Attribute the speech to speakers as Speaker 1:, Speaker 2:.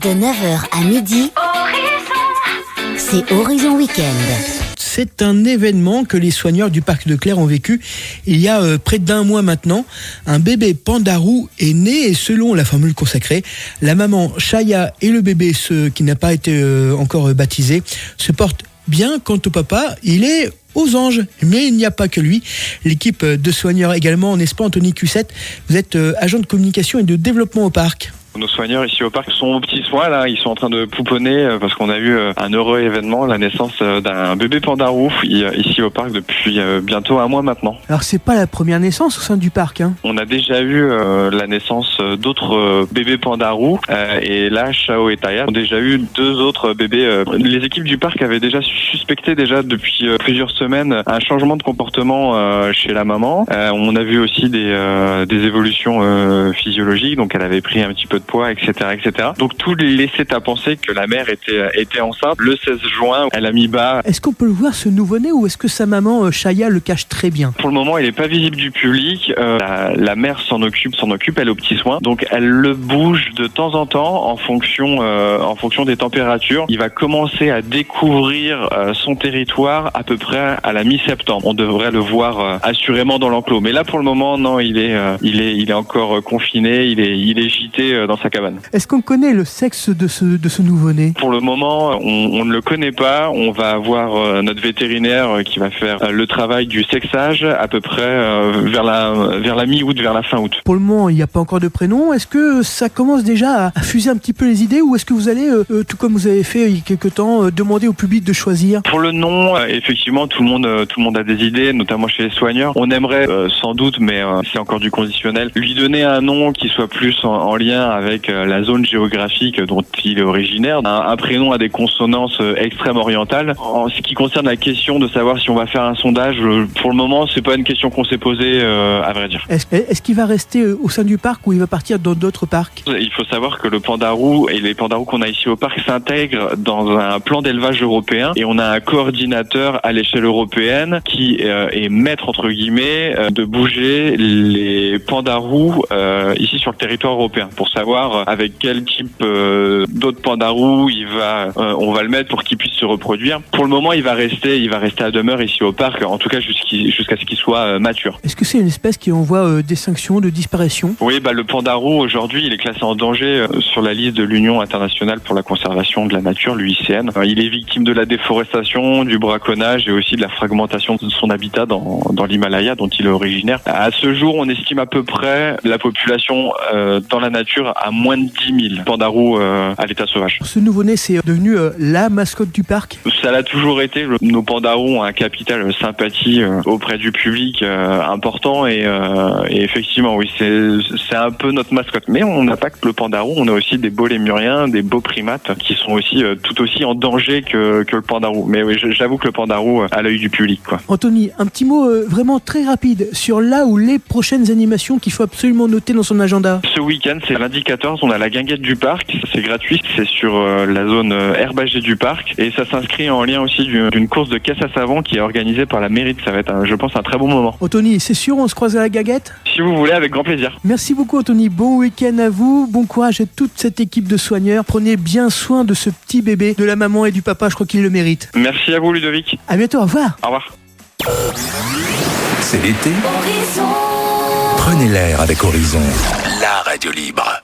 Speaker 1: De 9h à midi, c'est Horizon Week-end.
Speaker 2: C'est un événement que les soigneurs du parc de Clères ont vécu il y a près d'1 mois maintenant. Un bébé pandarou est né et selon la formule consacrée, la maman Chaya et le bébé, ce qui n'a pas été encore baptisé, se portent bien. Quant au papa, il est aux anges. Mais il n'y a pas que lui. L'équipe de soigneurs également, n'est-ce pas Anthony Cussette? Vous êtes agent de communication et de développement au parc.
Speaker 3: Nos soigneurs ici au parc sont aux petits soins là, ils sont en train de pouponner parce qu'on a eu un heureux événement, la naissance d'un bébé pandarou ici au parc depuis bientôt 1 mois maintenant.
Speaker 2: Alors c'est pas la première naissance au sein du parc, hein.
Speaker 3: On a déjà eu la naissance d'autres bébés pandarous et là Chao et Taya ont déjà eu 2 autres bébés. Les équipes du parc avaient déjà suspecté depuis plusieurs semaines un changement de comportement chez la maman. On a vu aussi des évolutions physiologiques, donc elle avait pris un petit peu de poids, etc., etc. Donc tout laissait à penser que la mère était enceinte. Le 16 juin, elle a mis bas.
Speaker 2: Est-ce qu'on peut le voir, ce nouveau-né, ou est-ce que sa maman Chaya le cache très bien?
Speaker 3: Pour le moment, il n'est pas visible du public. La mère s'en occupe, elle est aux petits soins. Donc elle le bouge de temps en temps en fonction des températures. Il va commencer à découvrir son territoire à peu près à la mi-septembre. On devrait le voir assurément dans l'enclos. Mais là, pour le moment, non, il est encore confiné. Il est gîté dans sa cabane.
Speaker 2: Est-ce qu'on connaît le sexe de ce nouveau-né?
Speaker 3: Pour le moment, on ne le connaît pas. On va avoir notre vétérinaire qui va faire le travail du sexage à peu près vers la mi-août, vers la fin août.
Speaker 2: Pour le moment, il n'y a pas encore de prénom. Est-ce que ça commence déjà à fuser un petit peu les idées, ou est-ce que vous allez, tout comme vous avez fait il y a quelques temps, demander au public de choisir?
Speaker 3: Pour le nom, effectivement, tout le monde a des idées, notamment chez les soigneurs. On aimerait sans doute, mais c'est encore du conditionnel, lui donner un nom qui soit plus en lien avec la zone géographique dont il est originaire. Un prénom à des consonances extrêmes orientales. En ce qui concerne la question de savoir si on va faire un sondage, pour le moment, c'est pas une question qu'on s'est posée, à vrai dire.
Speaker 2: Est-ce qu'il va rester au sein du parc, ou il va partir dans d'autres parcs?
Speaker 3: Il faut savoir que le pandarou et les pandarous qu'on a ici au parc s'intègrent dans un plan d'élevage européen, et on a un coordinateur à l'échelle européenne qui est maître, entre guillemets, de bouger les pandarous ici sur le territoire européen, pour savoir avec quel type d'autres pandarous on va le mettre pour qu'il puisse se reproduire. Pour le moment, il va rester à demeure ici au parc, en tout cas jusqu'à ce qu'il soit mature.
Speaker 2: Est-ce que c'est une espèce qui envoie des sanctions de disparition?
Speaker 3: Oui, le pandarou aujourd'hui, il est classé en danger sur la liste de l'Union internationale pour la conservation de la nature, l'UICN. Il est victime de la déforestation, du braconnage et aussi de la fragmentation de son habitat dans l'Himalaya, dont il est originaire. À ce jour, on estime à peu près la population dans la nature à moins de 10 000 pandarous à l'état sauvage.
Speaker 2: Ce nouveau-né, c'est devenu la mascotte du parc?
Speaker 3: Ça l'a toujours été. Nos pandarous ont un capital sympathie auprès du public important, et effectivement, oui, c'est un peu notre mascotte. Mais on n'a pas que le pandarou, on a aussi des beaux lémuriens, des beaux primates qui sont aussi tout aussi en danger que le pandarou. Mais oui, j'avoue que le pandarou a l'œil du public, quoi.
Speaker 2: Anthony, un petit mot vraiment très rapide sur là où les prochaines animations qu'il faut absolument noter dans son agenda.
Speaker 3: Ce week-end, c'est lundi 14, on a la guinguette du parc. C'est gratuit, c'est sur la zone herbagée du parc, et ça s'inscrit en lien aussi d'une course de caisse à savon qui est organisée par la mairie. Ça va être, je pense, un très bon moment.
Speaker 2: Anthony, c'est sûr, on se croise à la guinguette?
Speaker 3: Si vous voulez, avec grand plaisir.
Speaker 2: Merci beaucoup Anthony, bon week-end à vous, bon courage à toute cette équipe de soigneurs. Prenez bien soin de ce petit bébé, de la maman et du papa, je crois qu'il le mérite.
Speaker 3: Merci à vous Ludovic.
Speaker 2: À bientôt, au revoir.
Speaker 3: Au revoir.
Speaker 4: C'est l'été. Prenez l'air avec Horizon, la radio libre.